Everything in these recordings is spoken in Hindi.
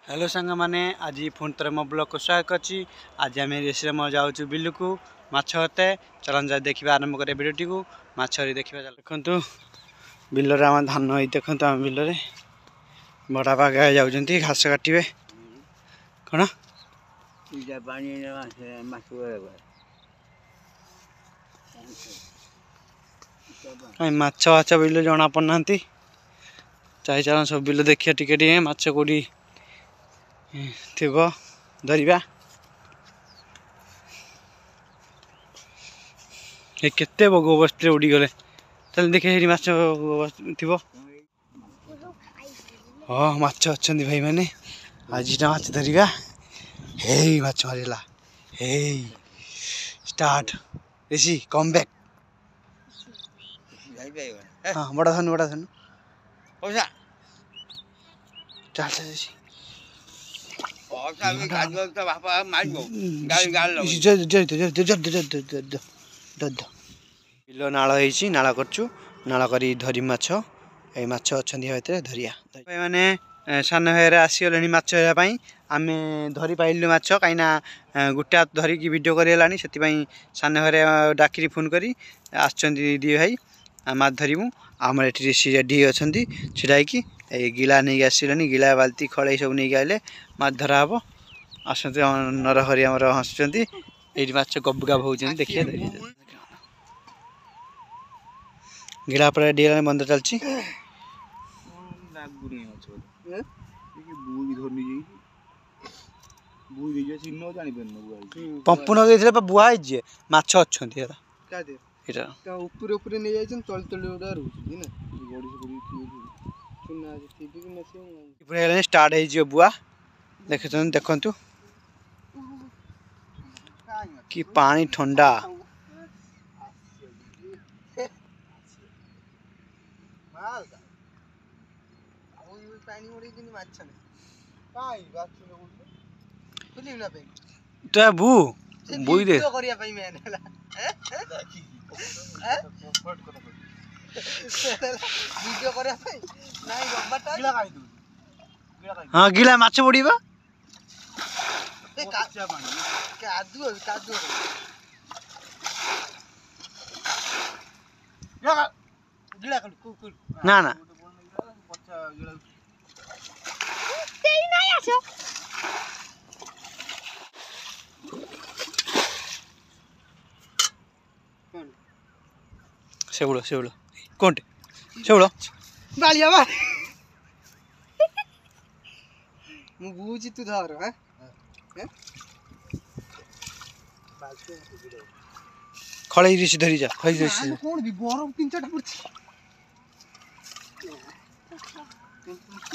हेलो सांग मैंने आज पुणी थोड़े मो ब्लॉग को स्वागत अच्छी। आज आम रेस जाऊँ बिल को माछ हते चलन जा देखा आरंभ करें भिडियो को माछरी देखा देखु बिल आम धान ही देखु आम बिल बड़ा बाग जाऊँच घास काटे कौन कहीं माछ बाछ बिल जना पड़ना चाहे चल सब बिल देखिए टिके माछ कौटी थी धरवा केते बग बस उड़ी गले चल देखे माछ थी हाँ माछ अच्छा भाई मैंने आज माछ धरवा हे माछ मारिला हे स्टार्ट ऋषि कम बैक हाँ बड़ा धनु चल चल बिल नाल नाल करचु नाल कर धरी माछ ए माछ अच्छा धरिया मैंने सान भाई आसीगले माछ धरवाई आम धरी पाइलु माछ कहीं गोटे धरिकी वीडियो करगलानी से सान भाई डाक फोन करी दी भाई माछ धरमु आमर ये रेडी अच्छा छिड़ाई गिला नहीं आसलानी गिला बाल्टी खड़े सब नहीं आए माछ धरा हम आसते नरहरी आमर हसुँच ये माछ गब गाब हो देखिए गिला पर बंद चलती पंपु नगे बुआ माछ अच्छा स्टार्ट हो बुआ देख देखु कि पानी ठंडा तो बू बुई दे हाँ गिला माछ पड़वा ना ना शेवड़ शेवड़ कौन शेवड़ बालिया बा मु बुझी तू धर हैं खड़े ऋषि धरी जा खई ऋषि कौन भी गरम तीन चार पड़छ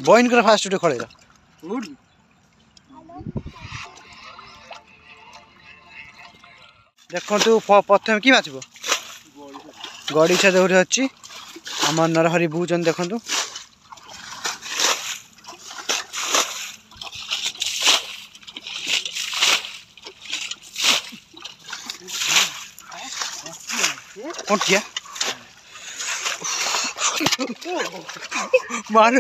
बॉइन कर फास्ट उठे खड़े जा देखु प्रथम कि माछ गड़ीसा जो अच्छी आम नरहरी बुझन देखु कंटिया मार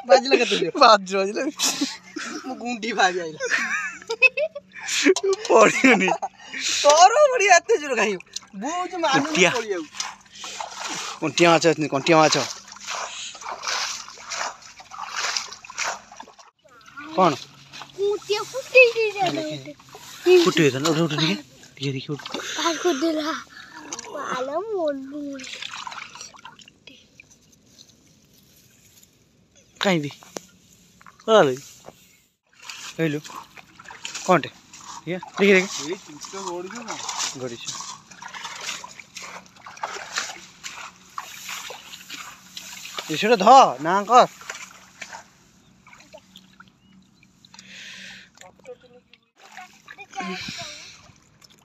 बाजला तुझे बाजला मु गुंडी भाग आइला पड़ियोनी तोरो बड़ी आते जुर गाई बुझ मानु पड़ी जाऊ कंटिया माछ कंटिया माछ कौन कुटिया फुटे था उठ उठ देखिए देखिए काट को दिला पाला मोड़ कहीं भी अरे हेलो कौन टे ये देखिए देखिए ये चिंता गोड़ी जो ना गोड़ी से ये छोड़ धा ना कर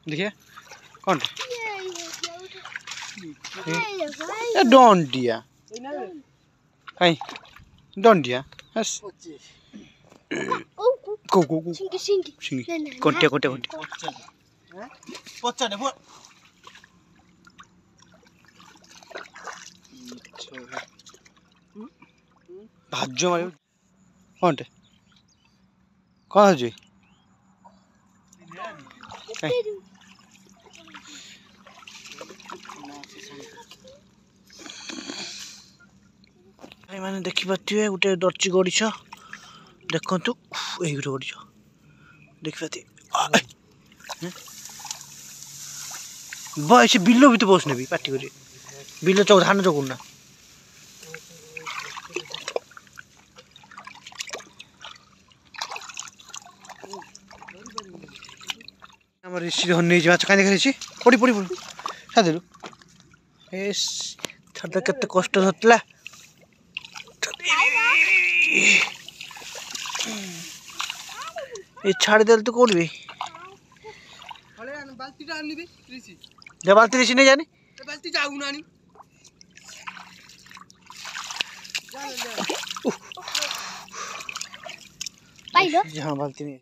देखिए कौन डोंट दिया कहीं डोंट दिया बस को सिंगी कोटे कोटे कोटे पच्चा ने बोल धाज्य मार कौनटे कौन हो मैंने देखिपे गोटे दर्ची गड़िछ देखु यही गोटे गड़िछ देखिपे से बिल भी तो बसने भी पार्टी कर बिल चौ धान चौकुना आम ऋषि नहीं माछ कहीं देखा पड़ी पड़ी पड़ी छाड़देलु ए छाड़ केते कष्ट धरला ये छाड़देल तो कौन भी जब बाल्टी ऋषि नहीं जानी बाल्टी जाऊ ना हाँ बाल्टी नहीं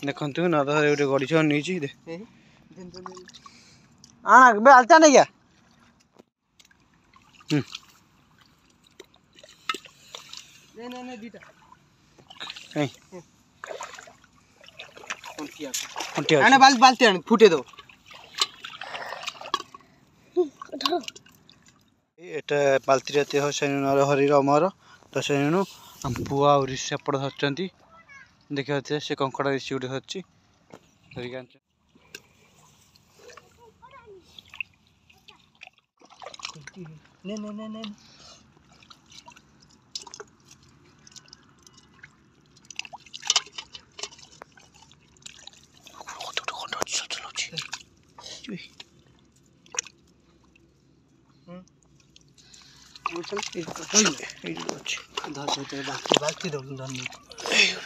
देखु नद गोटे गड़ी नहीं आना बाल्टा नहीं क्या बाल्टी फुटे दो এটা বালতিরে তেহ সেনুর হরির অমর তো সেনু আম পুয়া আর সেপট ধরଛନ୍ତି ଦେଖିବା ସେ କଙ୍କଡ଼ା ଋଷି ଗୋଟେ ଧରିଛି ଧରିକି ଆଣିଛ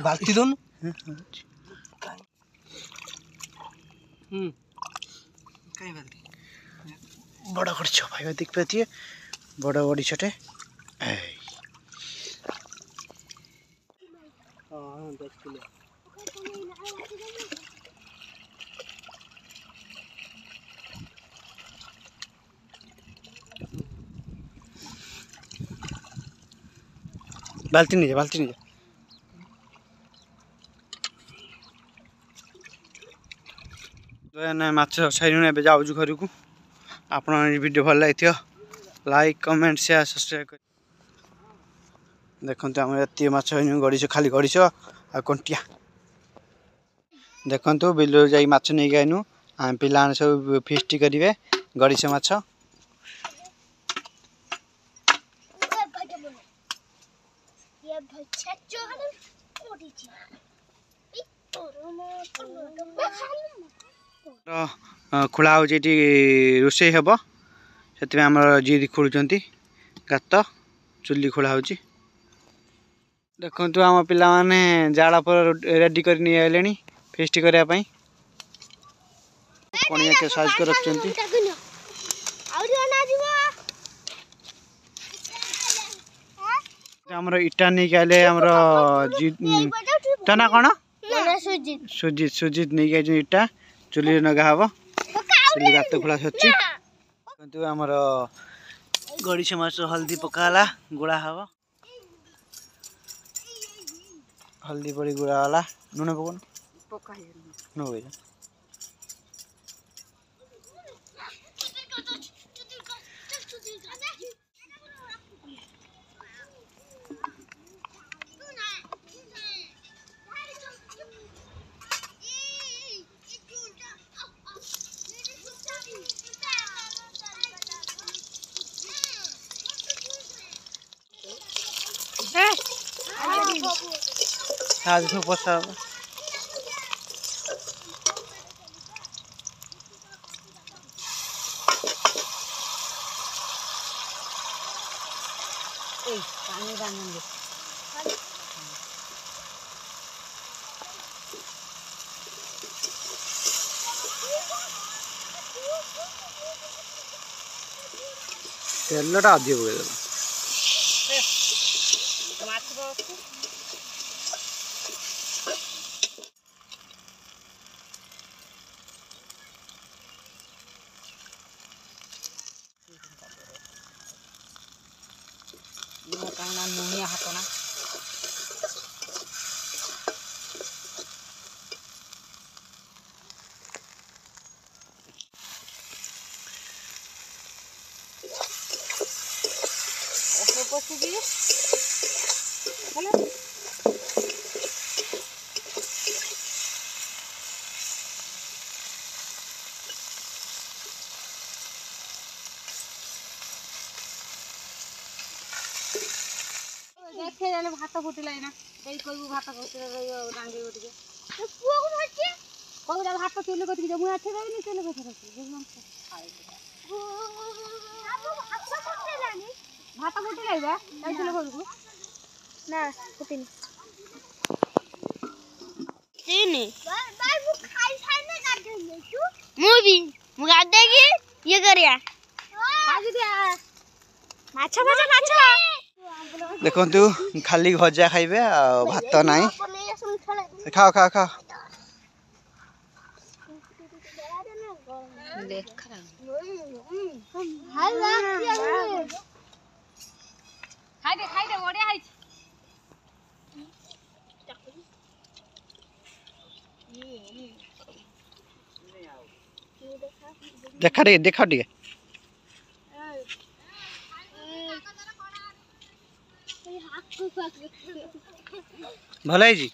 बाल्टी दोन बड़ा गड़ी भाई देख पाती बड़ा गड़ी छटे बाल्टी नहीं जा बाल्टी नहीं जा माछ छाड़ू ए जाऊँ घर को आप वीडियो भल लगी लाइक कमेंट शेयर सब्सक्राइब कर देखते आम ये माछ गड़ीछ खाली गड़ीछ आ कंटिया देखु बिल जा माछ नहीं आनु आम पिला सब फिस्ट करेंगे गड़ीछ माछ खोला हो रोषे हम से आम जी खोलुंट गात चुली खोला हो देखु आम पिला माने जाला पर रेडी कर नहीं आले फेस्ट करने कणिया के साइज कर रखते आमर इटा नहीं आले आमर तना कौन सुजित सुजित नहीं गए इटा चुली नगा हम चुली गात खोला सच्ची आमर गड़ीछ माछ हल्दी पकाला गुड़ा हम हल्दी पड़ी गुड़ा वाला नुन पकड़ नुन आज तो पसा पानी डालेंगे तेलटा आदि पकड़ नुनिया हाथ ना बसुकी हेलो देखे जाने भात फुटिला ना देई कहबू भात फुटिला डांगे गोटे पुओ को होची कहू भात चुले कति जे मुआ ठे रहनी चुले कति रखी देखम भात फुटिला बा जाइले घरକୁ ना फुटिनी चीनी भाई मु खाई खाई ना गाडे लेछु मु भी मु गाडे की ये करिया आज दिया माछा माछा माछा देखंतु खाली भजा खाइबे भात नाही खाओ खाओ खाओ खाइ दे ओडिया हाइ देखा टे भल है जी।